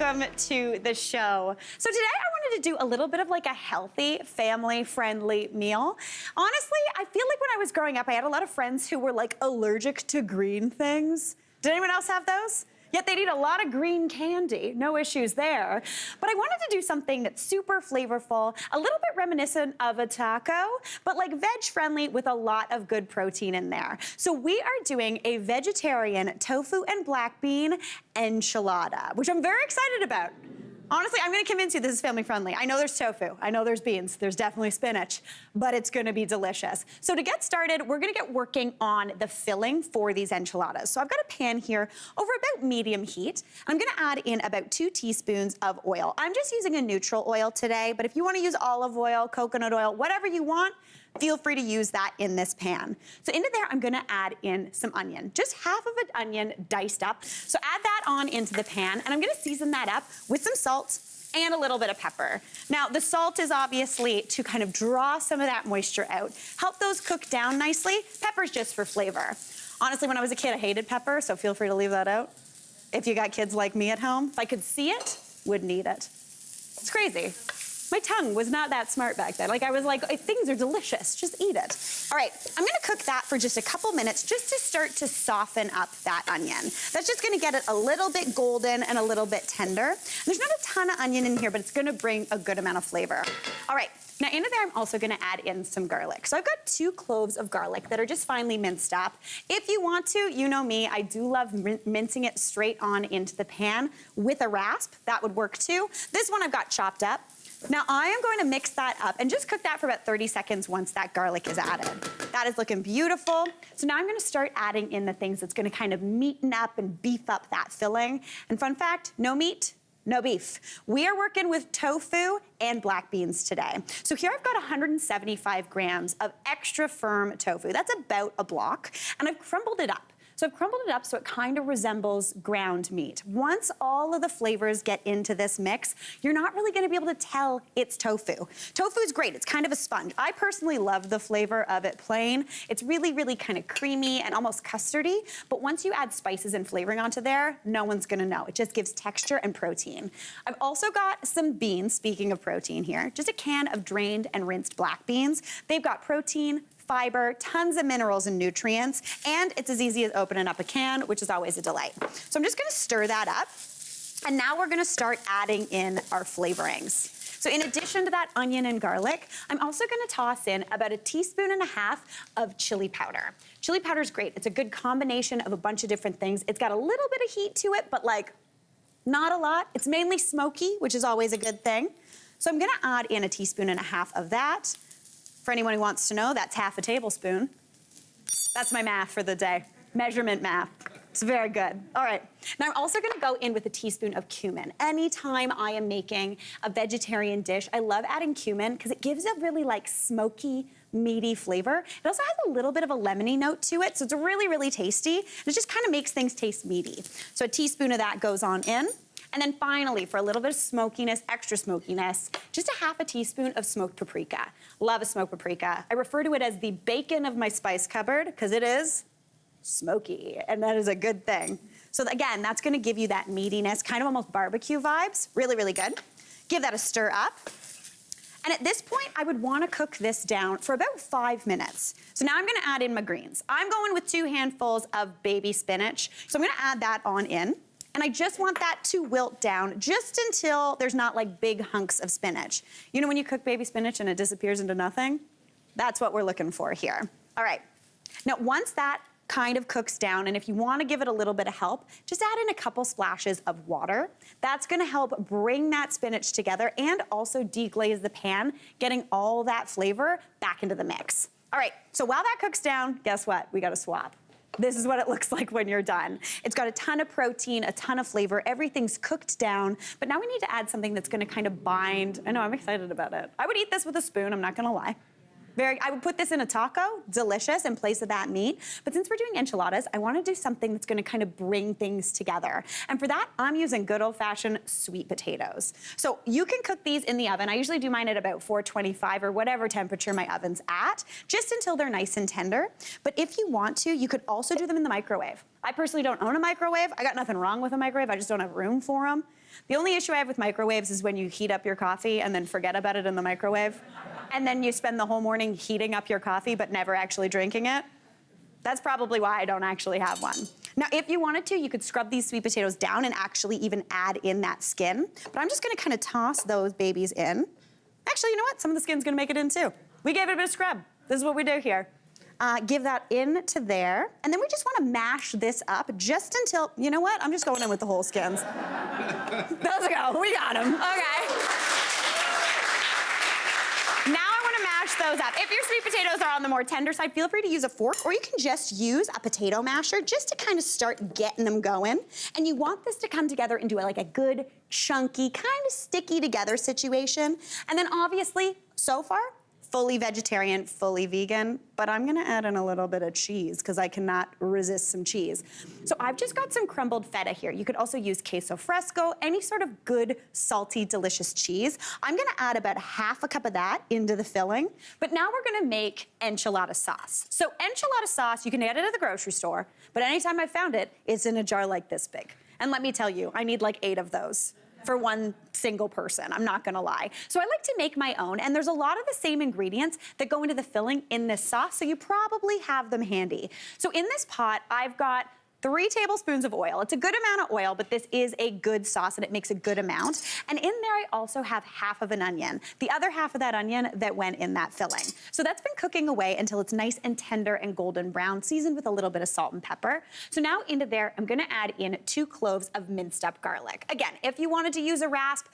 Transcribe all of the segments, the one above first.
welcome to the show. So today I wanted to do a little bit of like a healthy, family-friendly meal. Honestly, I feel like when I was growing up, I had a lot of friends who were like allergic to green things. Did anyone else have those? Yet they'd eat a lot of green candy, no issues there. But I wanted to do something that's super flavorful, a little bit reminiscent of a taco, but like veg-friendly with a lot of good protein in there. So we are doing a vegetarian tofu and black bean enchilada, which I'm very excited about. Honestly, I'm gonna convince you this is family friendly. I know there's tofu, I know there's beans, there's definitely spinach, but it's gonna be delicious. So to get started, we're gonna get working on the filling for these enchiladas. So I've got a pan here over about medium heat. I'm gonna add in about 2 teaspoons of oil. I'm just using a neutral oil today, but if you wanna use olive oil, coconut oil, whatever you want, feel free to use that in this pan. So into there, I'm gonna add in some onion, just half of an onion diced up. So add that on into the pan, and I'm gonna season that up with some salt and a little bit of pepper. Now, the salt is obviously to kind of draw some of that moisture out, help those cook down nicely. Pepper's just for flavor. Honestly, when I was a kid, I hated pepper, so feel free to leave that out. If you got kids like me at home, if I could see it, wouldn't eat it. It's crazy. My tongue was not that smart back then. Like I was like, things are delicious, just eat it. All right, I'm gonna cook that for just a couple minutes just to start to soften up that onion. That's just gonna get it a little bit golden and a little bit tender. There's not a ton of onion in here, but it's gonna bring a good amount of flavor. All right, now into there, I'm also gonna add in some garlic. So I've got 2 cloves of garlic that are just finely minced up. If you want to, you know me, I do love mincing it straight on into the pan with a rasp. That would work too. This one I've got chopped up. Now I am going to mix that up and just cook that for about 30 seconds once that garlic is added. That is looking beautiful. So now I'm gonna start adding in the things that's gonna kind of meaten up and beef up that filling. And fun fact, no meat, no beef. We are working with tofu and black beans today. So here I've got 175 grams of extra firm tofu. That's about a block, and I've crumbled it up. So I've crumbled it up so it kind of resembles ground meat. Once all of the flavors get into this mix, you're not really gonna be able to tell it's tofu. Tofu is great, it's kind of a sponge. I personally love the flavor of it plain. It's really, really kind of creamy and almost custardy, but once you add spices and flavoring onto there, no one's gonna know. It just gives texture and protein. I've also got some beans, speaking of protein here, just a can of drained and rinsed black beans. They've got protein, fiber, tons of minerals and nutrients, and it's as easy as opening up a can, which is always a delight. So I'm just gonna stir that up, and now we're gonna start adding in our flavorings. So in addition to that onion and garlic, I'm also gonna toss in about 1.5 teaspoons of chili powder. Chili powder is great. It's a good combination of a bunch of different things. It's got a little bit of heat to it, but like not a lot. It's mainly smoky, which is always a good thing. So I'm gonna add in 1.5 teaspoons of that. For anyone who wants to know, that's half a tablespoon. That's my math for the day. Measurement math. It's very good. All right. Now I'm also gonna go in with 1 teaspoon of cumin. Anytime I am making a vegetarian dish, I love adding cumin because it gives a really like smoky, meaty flavor. It also has a little bit of a lemony note to it, so it's really, really tasty. And it just kind of makes things taste meaty. So 1 teaspoon of that goes on in. And then finally, for a little bit of smokiness, extra smokiness, just 1/2 teaspoon of smoked paprika. Love a smoked paprika. I refer to it as the bacon of my spice cupboard because it is smoky, and that is a good thing. So again, that's gonna give you that meatiness, kind of almost barbecue vibes. Really, really good. Give that a stir up. And at this point, I would wanna cook this down for about 5 minutes. So now I'm gonna add in my greens. I'm going with 2 handfuls of baby spinach. So I'm gonna add that on in. And I just want that to wilt down just until there's not like big hunks of spinach. You know when you cook baby spinach and it disappears into nothing? That's what we're looking for here. All right. Now, once that kind of cooks down, and if you want to give it a little bit of help, just add in a couple splashes of water. That's going to help bring that spinach together and also deglaze the pan, getting all that flavor back into the mix. All right, so while that cooks down, guess what? We got to swap. This is what it looks like when you're done. It's got a ton of protein, a ton of flavor, everything's cooked down, but now we need to add something that's gonna kind of bind. I know, I'm excited about it. I would eat this with a spoon, I'm not gonna lie. I would put this in a taco, delicious, in place of that meat. But since we're doing enchiladas, I want to do something that's going to kind of bring things together. And for that, I'm using good old-fashioned sweet potatoes. So you can cook these in the oven. I usually do mine at about 425 or whatever temperature my oven's at, just until they're nice and tender. But if you want to, you could also do them in the microwave. I personally don't own a microwave. I got nothing wrong with a microwave. I just don't have room for them. The only issue I have with microwaves is when you heat up your coffee and then forget about it in the microwave. And then you spend the whole morning heating up your coffee but never actually drinking it. That's probably why I don't actually have one. Now, if you wanted to, you could scrub these sweet potatoes down and actually even add in that skin. But I'm just gonna kind of toss those babies in. Actually, you know what? Some of the skin's gonna make it in too. We gave it a bit of scrub. This is what we do here. Give that into there. And then we just wanna mash this up just until, you know what? I'm just going in with the whole skins. Let's go, we got them, okay. Now I want to mash those up. If your sweet potatoes are on the more tender side, feel free to use a fork, or you can just use a potato masher just to kind of start getting them going. And you want this to come together into like a good, chunky, kind of sticky together situation. And then obviously, so far, fully vegetarian, fully vegan, but I'm gonna add in a little bit of cheese because I cannot resist some cheese. So I've just got some crumbled feta here. You could also use queso fresco, any sort of good, salty, delicious cheese. I'm gonna add about half a cup of that into the filling, but now we're gonna make enchilada sauce. So enchilada sauce, you can get it at the grocery store, but anytime I found it, it's in a jar like this big. And let me tell you, I need like 8 of those for one single person, I'm not gonna lie. So I like to make my own, and there's a lot of the same ingredients that go into the filling in this sauce, so you probably have them handy. So in this pot, I've got 3 tablespoons of oil. It's a good amount of oil, but this is a good sauce and it makes a good amount. And in there, I also have half of an onion, the other half of that onion that went in that filling. So that's been cooking away until it's nice and tender and golden brown, seasoned with a little bit of salt and pepper. So now into there, I'm gonna add in 2 cloves of minced up garlic. Again, if you wanted to use a rasp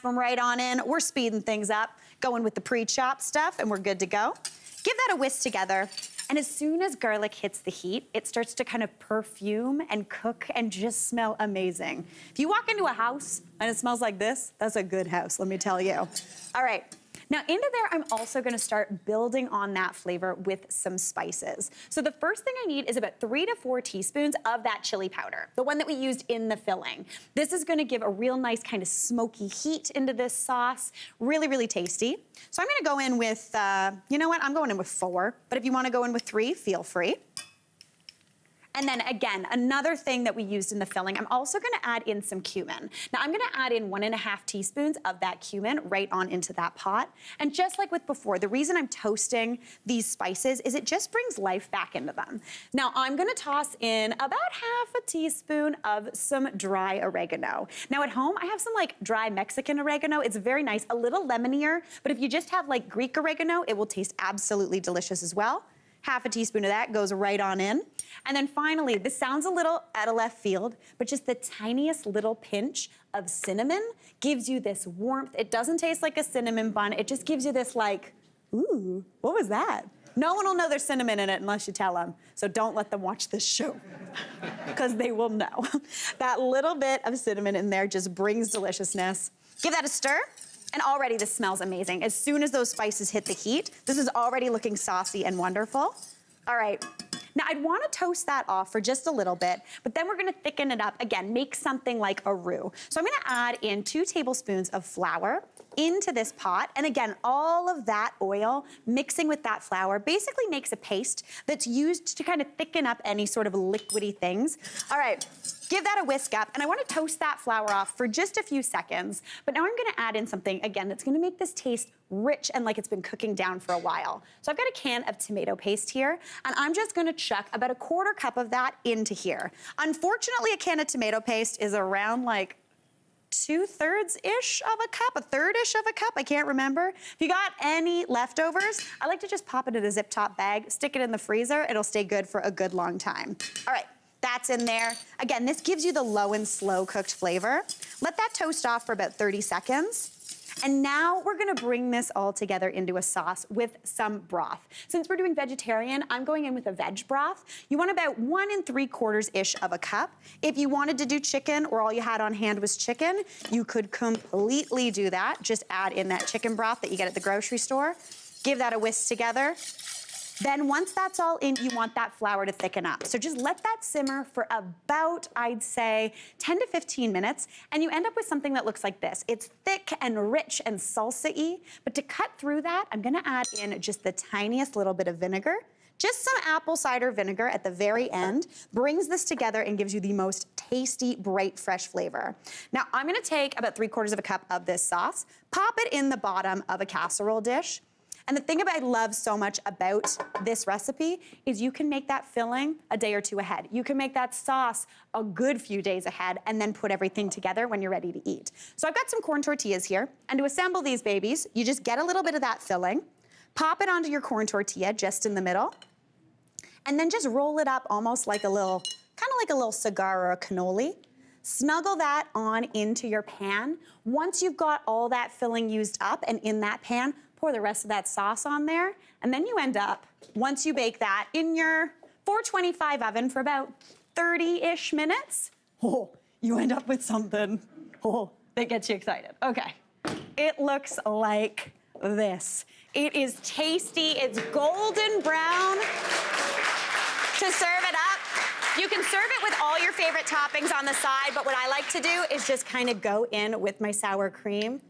them right on in. We're speeding things up, going with the pre-chopped stuff, and we're good to go. Give that a whisk together. And as soon as garlic hits the heat, it starts to kind of perfume and cook and just smell amazing. If you walk into a house and it smells like this, that's a good house, let me tell you. All right. Now into there, I'm also gonna start building on that flavor with some spices. So the first thing I need is about 3 to 4 teaspoons of that chili powder, the one that we used in the filling. This is gonna give a real nice kind of smoky heat into this sauce, really, really tasty. So I'm gonna go in with, you know what, I'm going in with 4, but if you wanna go in with 3, feel free. And then again, another thing that we used in the filling, I'm also gonna add in some cumin. Now I'm gonna add in 1.5 teaspoons of that cumin right on into that pot. And just like with before, the reason I'm toasting these spices is it just brings life back into them. Now I'm gonna toss in about half a teaspoon of some dry oregano. Now at home, I have some like dry Mexican oregano. It's very nice, a little lemonier, but if you just have like Greek oregano, it will taste absolutely delicious as well. Half a teaspoon of that goes right on in. And then finally, this sounds a little out of left field, but just the tiniest little pinch of cinnamon gives you this warmth. It doesn't taste like a cinnamon bun. It just gives you this like, ooh, what was that? No one will know there's cinnamon in it unless you tell them. So don't let them watch this show because they will know. That little bit of cinnamon in there just brings deliciousness. Give that a stir. And already this smells amazing. As soon as those spices hit the heat, this is already looking saucy and wonderful. All right. Now I'd want to toast that off for just a little bit, but then we're going to thicken it up. Again, make something like a roux. So I'm going to add in 2 tablespoons of flour into this pot. And again, all of that oil mixing with that flour basically makes a paste that's used to kind of thicken up any sort of liquidy things. All right. Give that a whisk up, and I want to toast that flour off for just a few seconds. But now I'm going to add in something, again, that's going to make this taste rich and like it's been cooking down for a while. So I've got a can of tomato paste here, and I'm just going to chuck about 1/4 cup of that into here. Unfortunately, a can of tomato paste is around like 2/3-ish of a cup, 1/3-ish of a cup, I can't remember. If you got any leftovers, I like to just pop it in a zip top bag, stick it in the freezer, it'll stay good for a good long time. All right. That's in there. Again, this gives you the low and slow cooked flavor. Let that toast off for about 30 seconds. And now we're gonna bring this all together into a sauce with some broth. Since we're doing vegetarian, I'm going in with a veg broth. You want about 1 3/4-ish of a cup. If you wanted to do chicken or all you had on hand was chicken, you could completely do that. Just add in that chicken broth that you get at the grocery store. Give that a whisk together. Then once that's all in, you want that flour to thicken up. So just let that simmer for about, I'd say, 10 to 15 minutes, and you end up with something that looks like this. It's thick and rich and salsa-y, but to cut through that, I'm gonna add in just the tiniest little bit of vinegar. Just some apple cider vinegar at the very end brings this together and gives you the most tasty, bright, fresh flavor. Now, I'm gonna take about 3/4 of a cup of this sauce, pop it in the bottom of a casserole dish. And the thing I love so much about this recipe is you can make that filling a day or two ahead. You can make that sauce a good few days ahead and then put everything together when you're ready to eat. So I've got some corn tortillas here. And to assemble these babies, you just get a little bit of that filling, pop it onto your corn tortilla just in the middle, and then just roll it up almost like a little, kind of like a little cigar or a cannoli. Snuggle that on into your pan. Once you've got all that filling used up and in that pan, pour the rest of that sauce on there, and then you end up, once you bake that in your 425 oven for about 30-ish minutes, you end up with something that gets you excited. Okay, it looks like this. It is tasty, it's golden brown. To serve it up, you can serve it with all your favorite toppings on the side, but what I like to do is just kind of go in with my sour cream.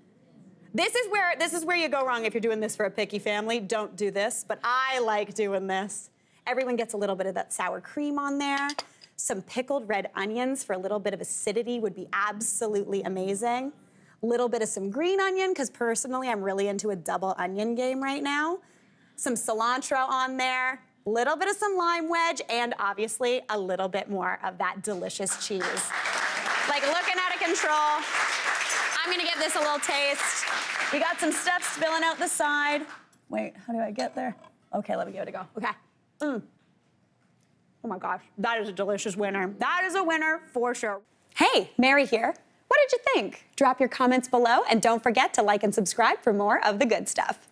This is where you go wrong if you're doing this for a picky family. Don't do this, but I like doing this. Everyone gets a little bit of that sour cream on there. Some pickled red onions for a little bit of acidity would be absolutely amazing. Little bit of some green onion, because personally I'm really into a double onion game right now. Some cilantro on there. Little bit of some lime wedge, and obviously a little bit more of that delicious cheese. Like looking out of control. I'm gonna give this a little taste. We got some stuff spilling out the side. Wait, how do I get there? Okay, let me give it a go. Okay. Oh my gosh, that is a delicious winner. That is a winner for sure. Hey, Mary here. What did you think? Drop your comments below, and don't forget to like and subscribe for more of the good stuff.